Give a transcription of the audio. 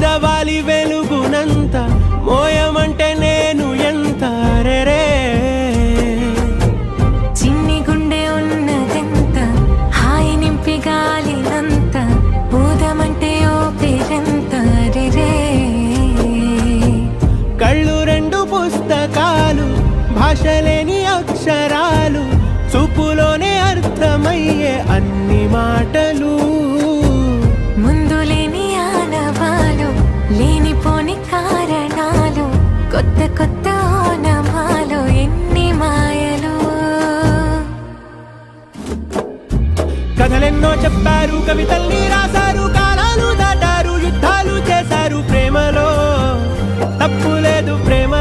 మీద వాలి వెలుగునంత మోయమంటే నేను ఎంత రే చిన్ని గుండె ఉన్నదెంత హాయి నింపి గాలినంత ఊదమంటే ఓ పేరెంత రే కళ్ళు రెండు పుస్తకాలు భాషలేని అక్షరాలు చూపులోనే అర్థమయ్యే అన్ని మాటలు ముందు లేని ఆనవాలు లేనిపోని కారణాలు కొత్త కొత్త ఓనమాలు ఎన్ని మాయలు కథలెన్నో చెప్పారు కవితల్ని రాశారు కాలాలు దాటారు యుద్ధాలు చేశారు ప్రేమలో తప్పు లేదు ప్రేమ